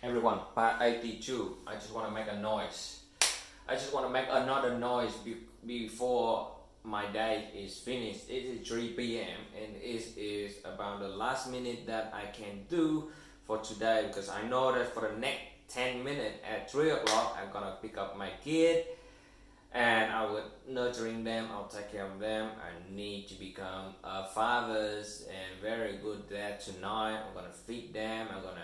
Everyone, part 82. I just want to make a noise. I just want to make another noise before my day is finished. It is 3 p.m. and it is about the last minute that I can do for today, because I know that for the next 10 minutes at 3 o'clock I'm gonna pick up my kid and I will nurturing them, I'll take care of them. I need to become a father and very good dad tonight. I'm gonna feed them, I'm gonna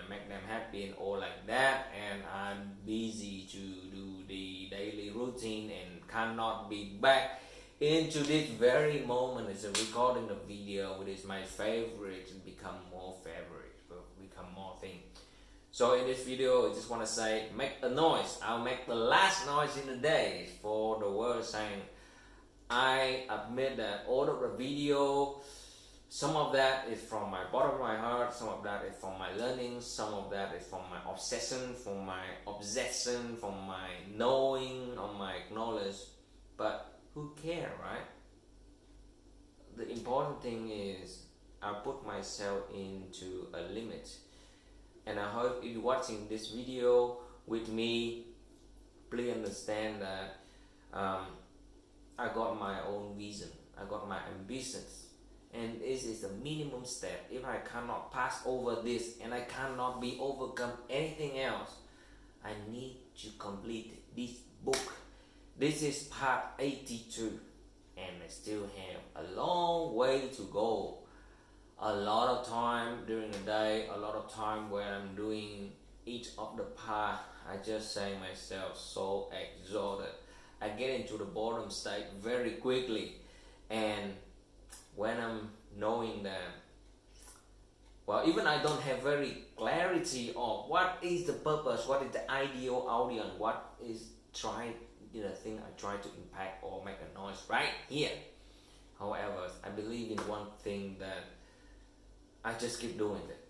make them happy and all like that, and I'm busy to do the daily routine and cannot be back into this very moment. It's a recording the video, which is my favorite, and become more favorite, become more thing. So in this video, I just want to say, make a noise. I'll make the last noise in the day for the world, saying I admit that all of the video, some of that is from my bottom of my heart, some of that is from my learning, some of that is from my obsession, from my knowing, or my knowledge. But who cares, right? The important thing is I put myself into a limit. And I hope if you're watching this video with me, please understand that I got my own vision, I got my ambitions, and this is the minimum step. If I cannot pass over this and I cannot be overcome anything else, I need to complete this book. This is part 82 and I still have a long way to go. A lot of time during the day, a lot of time when I'm doing each of the part, I just say myself so exhausted. I get into the bottom state very quickly, and when I'm knowing that, well, even I don't have very clarity of what is the purpose, what is the ideal audience, what is thing I try to impact or make a noise right here. However, I believe in one thing, that I just keep doing it,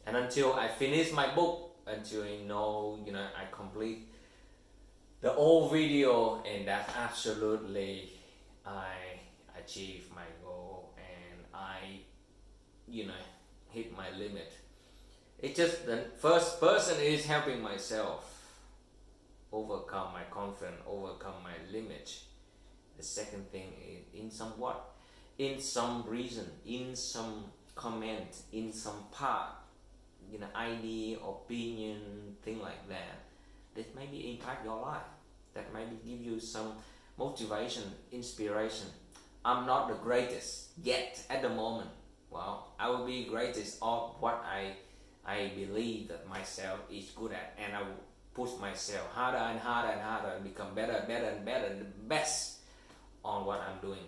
and until I finish my book, until I complete the whole video, and that's absolutely I achieve my goal and I hit my limit. It's just the first person is helping myself overcome my confidence, overcome my limit. The second thing is in some reason, in some comment, in some part, idea, opinion, thing like that maybe impact your life, that maybe give you some motivation, inspiration. I'm not the greatest yet at the moment. Well, I will be greatest of what I believe that myself is good at, and I will push myself harder and harder and harder and become better and the best on what I'm doing.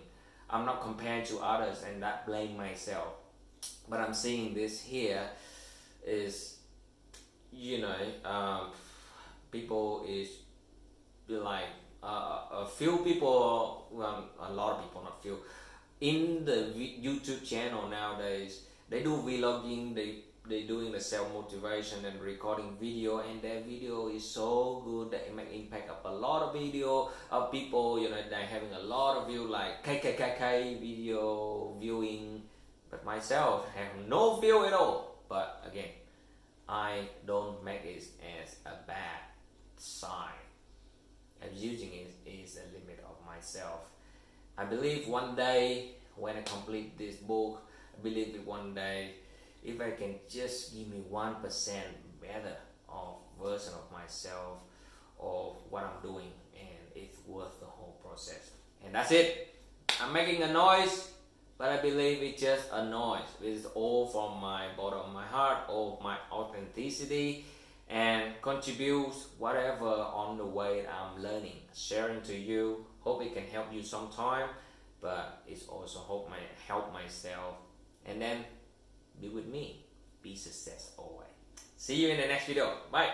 I'm not comparing to others and not blame myself. But I'm seeing this here is, people is like a few people, well, a lot of people, not few, in the YouTube channel nowadays. They do vlogging, they doing the self-motivation and recording video, and their video is so good that it make impact of a lot of video of people, they're having a lot of view, like KKKK video viewing. But myself have no view at all. But again, I don't make it as a bad sign. I'm using it as a limit of myself. I believe one day when I complete this book, I believe that one day, if I can just give me 1% better of version of myself, of what I'm doing, and it's worth the whole process. And that's it. I'm making a noise, but I believe it's just a noise. It's all from my bottom of my heart, all of my authenticity, and contributes whatever on the way I'm learning, sharing to you. Hope it can help you sometime, but it's also help myself. And then be with me, be success always. See you in the next video. Bye.